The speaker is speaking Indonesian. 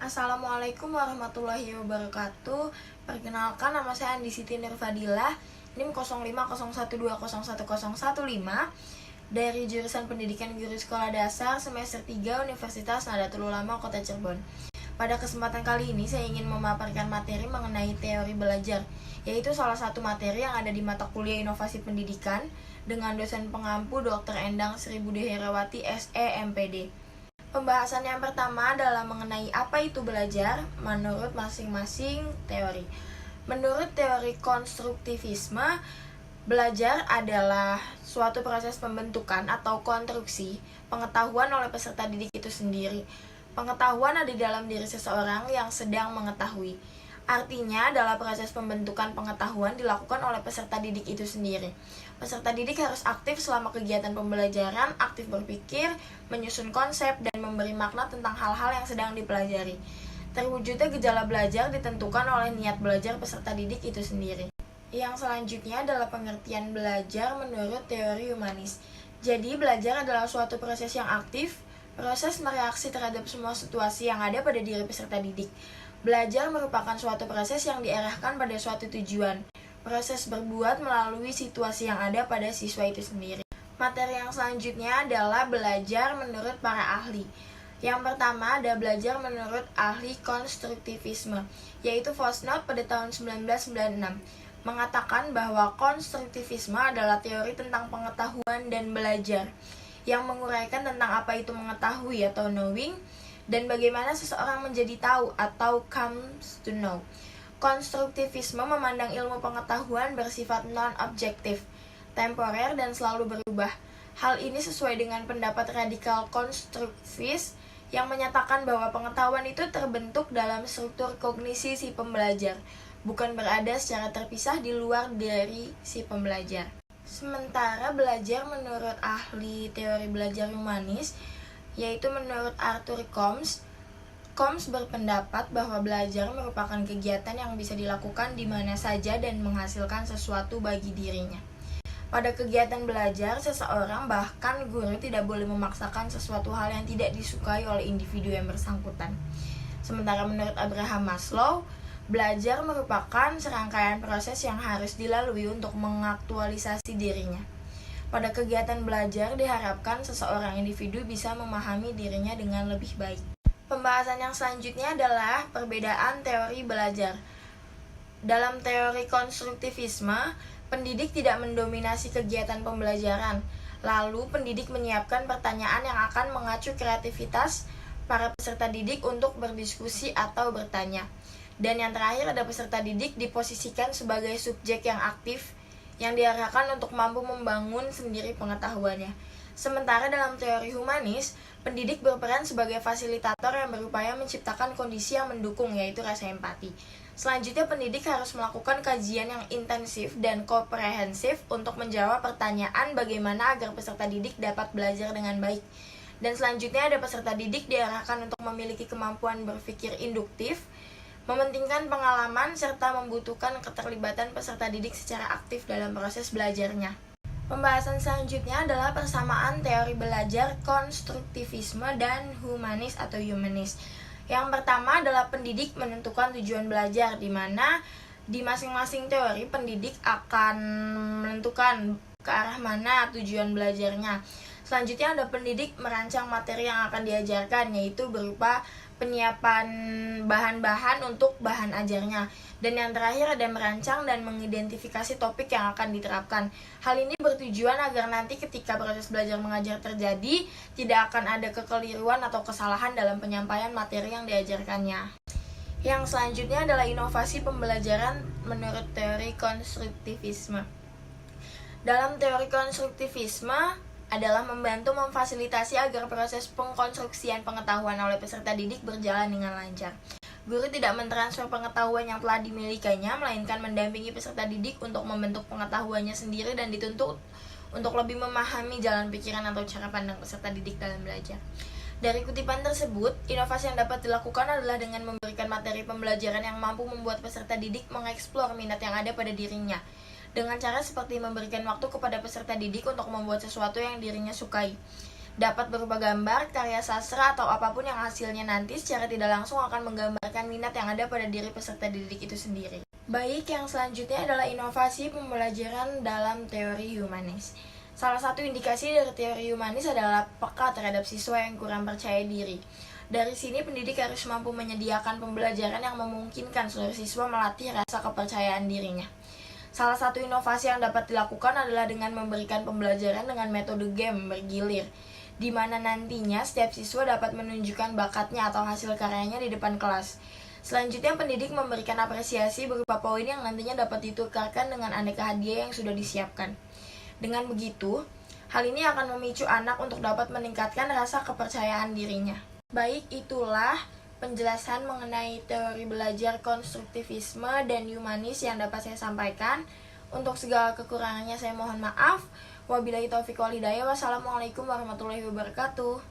Assalamualaikum warahmatullahi wabarakatuh. Perkenalkan, nama saya Andi Siti Nurfadilah, NIM 0501201015 dari jurusan Pendidikan Guru Sekolah Dasar semester 3 Universitas Nahdlatul Ulama Kota Cirebon. Pada kesempatan kali ini saya ingin memaparkan materi mengenai teori belajar, yaitu salah satu materi yang ada di mata kuliah Inovasi Pendidikan dengan dosen pengampu Dr. Endang Sri Budi Herawati SE MPD. Pembahasan yang pertama adalah mengenai apa itu belajar menurut masing-masing teori. Menurut teori konstruktivisme, belajar adalah suatu proses pembentukan atau konstruksi pengetahuan oleh peserta didik itu sendiri. Pengetahuan ada di dalam diri seseorang yang sedang mengetahui. Artinya adalah proses pembentukan pengetahuan dilakukan oleh peserta didik itu sendiri. Peserta didik harus aktif selama kegiatan pembelajaran, aktif berpikir, menyusun konsep, dan memberi makna tentang hal-hal yang sedang dipelajari. Terwujudnya gejala belajar ditentukan oleh niat belajar peserta didik itu sendiri. Yang selanjutnya adalah pengertian belajar menurut teori humanis. Jadi, belajar adalah suatu proses yang aktif, proses mereaksi terhadap semua situasi yang ada pada diri peserta didik. Belajar merupakan suatu proses yang diarahkan pada suatu tujuan. Proses berbuat melalui situasi yang ada pada siswa itu sendiri. Materi yang selanjutnya adalah belajar menurut para ahli. Yang pertama ada belajar menurut ahli konstruktivisme, yaitu Vosnoff pada tahun 1996. Mengatakan bahwa konstruktivisme adalah teori tentang pengetahuan dan belajar, yang menguraikan tentang apa itu mengetahui atau knowing, dan bagaimana seseorang menjadi tahu atau comes to know. Konstruktivisme memandang ilmu pengetahuan bersifat non-objektif, temporer, dan selalu berubah. Hal ini sesuai dengan pendapat radikal konstruktivis yang menyatakan bahwa pengetahuan itu terbentuk dalam struktur kognisi si pembelajar, bukan berada secara terpisah di luar dari si pembelajar. Sementara belajar menurut ahli teori belajar humanis, yaitu menurut Arthur Combs berpendapat bahwa belajar merupakan kegiatan yang bisa dilakukan di mana saja dan menghasilkan sesuatu bagi dirinya. Pada kegiatan belajar, seseorang bahkan guru tidak boleh memaksakan sesuatu hal yang tidak disukai oleh individu yang bersangkutan. Sementara menurut Abraham Maslow, belajar merupakan serangkaian proses yang harus dilalui untuk mengaktualisasi dirinya. Pada kegiatan belajar diharapkan seseorang individu bisa memahami dirinya dengan lebih baik. Pembahasan yang selanjutnya adalah perbedaan teori belajar. Dalam teori konstruktivisme, pendidik tidak mendominasi kegiatan pembelajaran. Lalu pendidik menyiapkan pertanyaan yang akan mengacu kreativitas para peserta didik untuk berdiskusi atau bertanya. Dan yang terakhir ada peserta didik diposisikan sebagai subjek yang aktif yang diarahkan untuk mampu membangun sendiri pengetahuannya. Sementara dalam teori humanis, pendidik berperan sebagai fasilitator yang berupaya menciptakan kondisi yang mendukung, yaitu rasa empati. Selanjutnya, pendidik harus melakukan kajian yang intensif dan komprehensif untuk menjawab pertanyaan bagaimana agar peserta didik dapat belajar dengan baik. Dan selanjutnya ada peserta didik diarahkan untuk memiliki kemampuan berpikir induktif, mementingkan pengalaman, serta membutuhkan keterlibatan peserta didik secara aktif dalam proses belajarnya. Pembahasan selanjutnya adalah persamaan teori belajar konstruktivisme dan humanis atau humanis. Yang pertama adalah pendidik menentukan tujuan belajar, di mana di masing-masing teori pendidik akan menentukan ke arah mana tujuan belajarnya. Selanjutnya ada pendidik merancang materi yang akan diajarkan, yaitu berupa penyiapan bahan-bahan untuk bahan ajarnya. Dan yang terakhir ada merancang dan mengidentifikasi topik yang akan diterapkan. Hal ini bertujuan agar nanti ketika proses belajar mengajar terjadi, tidak akan ada kekeliruan atau kesalahan dalam penyampaian materi yang diajarkannya. Yang selanjutnya adalah inovasi pembelajaran menurut teori konstruktivisme. Dalam teori konstruktivisme adalah membantu memfasilitasi agar proses pengkonstruksian pengetahuan oleh peserta didik berjalan dengan lancar. Guru tidak mentransfer pengetahuan yang telah dimilikinya, melainkan mendampingi peserta didik untuk membentuk pengetahuannya sendiri dan dituntut untuk lebih memahami jalan pikiran atau cara pandang peserta didik dalam belajar. Dari kutipan tersebut, inovasi yang dapat dilakukan adalah dengan memberikan materi pembelajaran yang mampu membuat peserta didik mengeksplor minat yang ada pada dirinya, dengan cara seperti memberikan waktu kepada peserta didik untuk membuat sesuatu yang dirinya sukai. Dapat berupa gambar, karya sastra, atau apapun yang hasilnya nanti secara tidak langsung akan menggambarkan minat yang ada pada diri peserta didik itu sendiri. Baik, yang selanjutnya adalah inovasi pembelajaran dalam teori humanis. Salah satu indikasi dari teori humanis adalah peka terhadap siswa yang kurang percaya diri. Dari sini pendidik harus mampu menyediakan pembelajaran yang memungkinkan seluruh siswa melatih rasa kepercayaan dirinya. Salah satu inovasi yang dapat dilakukan adalah dengan memberikan pembelajaran dengan metode game bergilir, di mana nantinya setiap siswa dapat menunjukkan bakatnya atau hasil karyanya di depan kelas. Selanjutnya, pendidik memberikan apresiasi berupa poin yang nantinya dapat ditukarkan dengan aneka hadiah yang sudah disiapkan. Dengan begitu, hal ini akan memicu anak untuk dapat meningkatkan rasa kepercayaan dirinya. Baik, itulah penjelasan mengenai teori belajar konstruktivisme dan humanis yang dapat saya sampaikan. Untuk segala kekurangannya saya mohon maaf. Wabillahi taufiq wal hidayah. Wassalamualaikum warahmatullahi wabarakatuh.